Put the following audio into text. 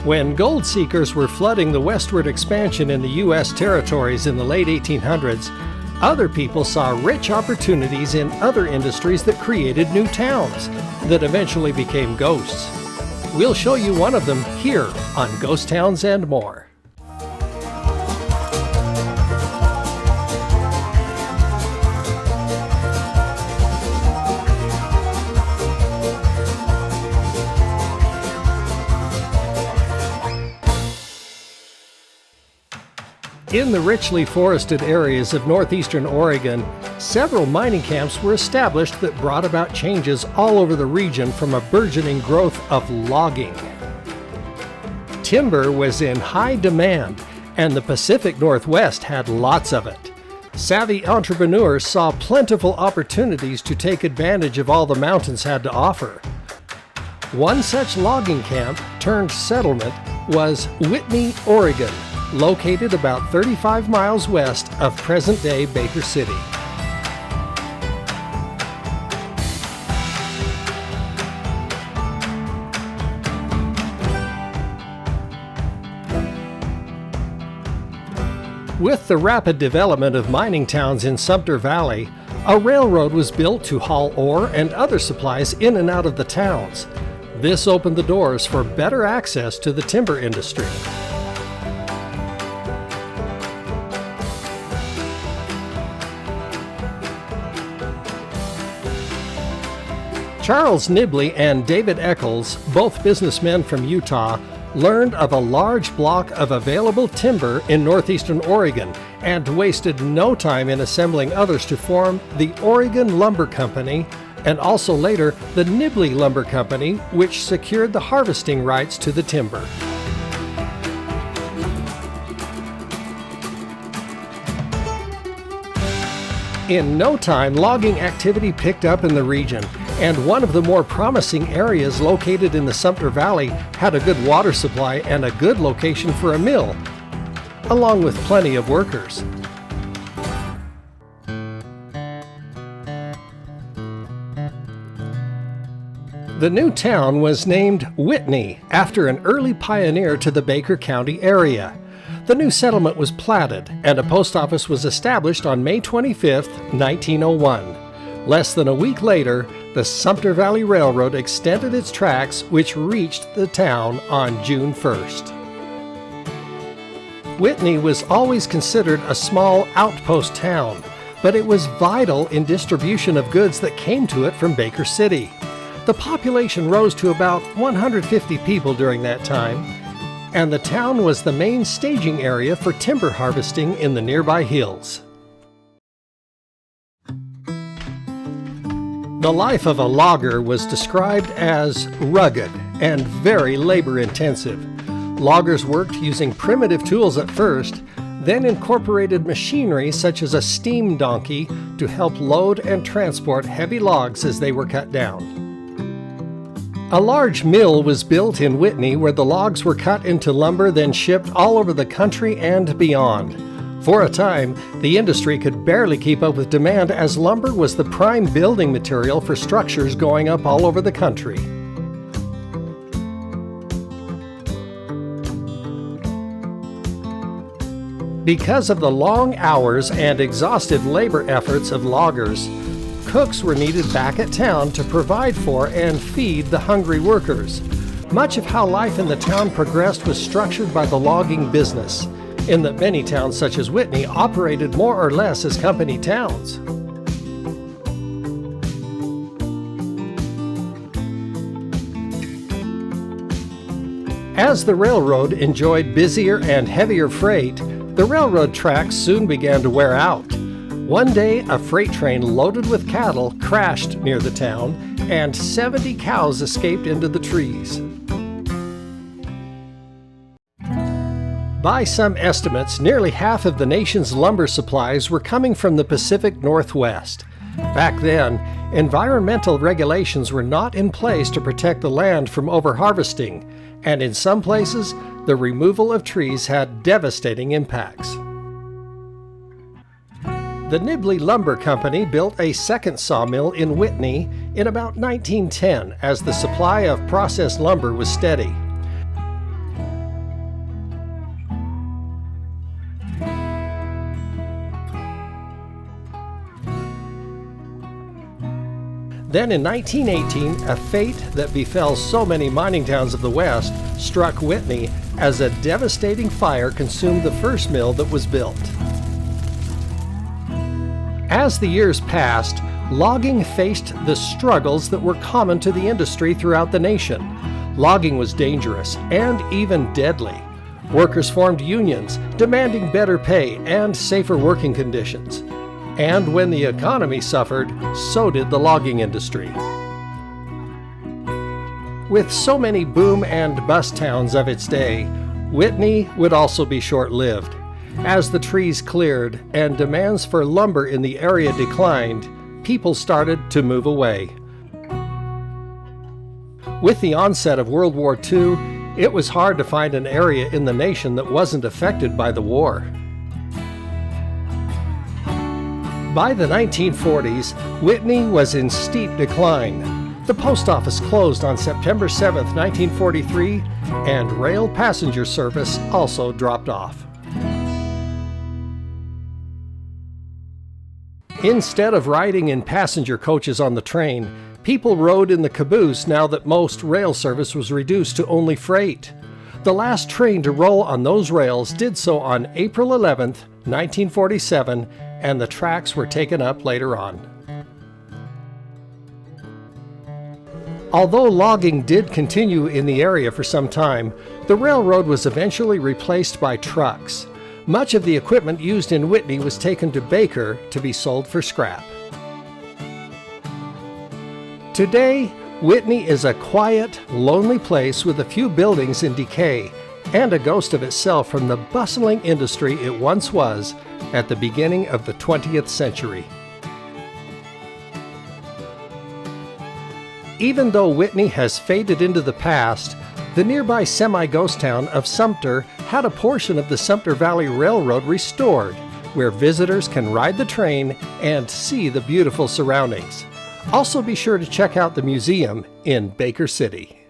When gold seekers were flooding the westward expansion in the U.S. territories in the late 1800s, other people saw rich opportunities in other industries that created new towns that eventually became ghosts. We'll show you one of them here on Ghost Towns and More. In the richly forested areas of northeastern Oregon, several mining camps were established that brought about changes all over the region from a burgeoning growth of logging. Timber was in high demand, and the Pacific Northwest had lots of it. Savvy entrepreneurs saw plentiful opportunities to take advantage of all the mountains had to offer. One such logging camp turned settlement was Whitney, Oregon, located about 35 miles west of present-day Baker City. With the rapid development of mining towns in Sumter Valley, a railroad was built to haul ore and other supplies in and out of the towns. This opened the doors for better access to the timber industry. Charles Nibley and David Eccles, both businessmen from Utah, learned of a large block of available timber in northeastern Oregon and wasted no time in assembling others to form the Oregon Lumber Company and also later the Nibley Lumber Company, which secured the harvesting rights to the timber. In no time, logging activity picked up in the region, and one of the more promising areas located in the Sumter Valley had a good water supply and a good location for a mill, along with plenty of workers. The new town was named Whitney after an early pioneer to the Baker County area. The new settlement was platted, and a post office was established on May 25, 1901. Less than a week later, the Sumter Valley Railroad extended its tracks, which reached the town on June 1st. Whitney was always considered a small outpost town, but it was vital in distribution of goods that came to it from Baker City. The population rose to about 150 people during that time, and the town was the main staging area for timber harvesting in the nearby hills. The life of a logger was described as rugged and very labor-intensive. Loggers worked using primitive tools at first, then incorporated machinery such as a steam donkey to help load and transport heavy logs as they were cut down. A large mill was built in Whitney where the logs were cut into lumber, then shipped all over the country and beyond. For a time, the industry could barely keep up with demand as lumber was the prime building material for structures going up all over the country. Because of the long hours and exhaustive labor efforts of loggers, cooks were needed back at town to provide for and feed the hungry workers. Much of how life in the town progressed was structured by the logging business, in that many towns such as Whitney operated more or less as company towns. As the railroad enjoyed busier and heavier freight, the railroad tracks soon began to wear out. One day, a freight train loaded with cattle crashed near the town, and 70 cows escaped into the trees. By some estimates, nearly half of the nation's lumber supplies were coming from the Pacific Northwest. Back then, environmental regulations were not in place to protect the land from overharvesting, and in some places, the removal of trees had devastating impacts. The Nibley Lumber Company built a second sawmill in Whitney in about 1910 as the supply of processed lumber was steady. Then in 1918, a fate that befell so many mining towns of the West struck Whitney as a devastating fire consumed the first mill that was built. As the years passed, logging faced the struggles that were common to the industry throughout the nation. Logging was dangerous and even deadly. Workers formed unions, demanding better pay and safer working conditions. And when the economy suffered, so did the logging industry. With so many boom and bust towns of its day, Whitney would also be short-lived. As the trees cleared and demands for lumber in the area declined, people started to move away. With the onset of World War II, it was hard to find an area in the nation that wasn't affected by the war. By the 1940s, Whitney was in steep decline. The post office closed on September 7, 1943, and rail passenger service also dropped off. Instead of riding in passenger coaches on the train, people rode in the caboose now that most rail service was reduced to only freight. The last train to roll on those rails did so on April 11, 1947, and the tracks were taken up later on. Although logging did continue in the area for some time, the railroad was eventually replaced by trucks. Much of the equipment used in Whitney was taken to Baker to be sold for scrap. Today, Whitney is a quiet, lonely place with a few buildings in decay and a ghost of itself from the bustling industry it once was at the beginning of the 20th century. Even though Whitney has faded into the past, the nearby semi-ghost town of Sumter had a portion of the Sumter Valley Railroad restored, where visitors can ride the train and see the beautiful surroundings. Also be sure to check out the museum in Baker City.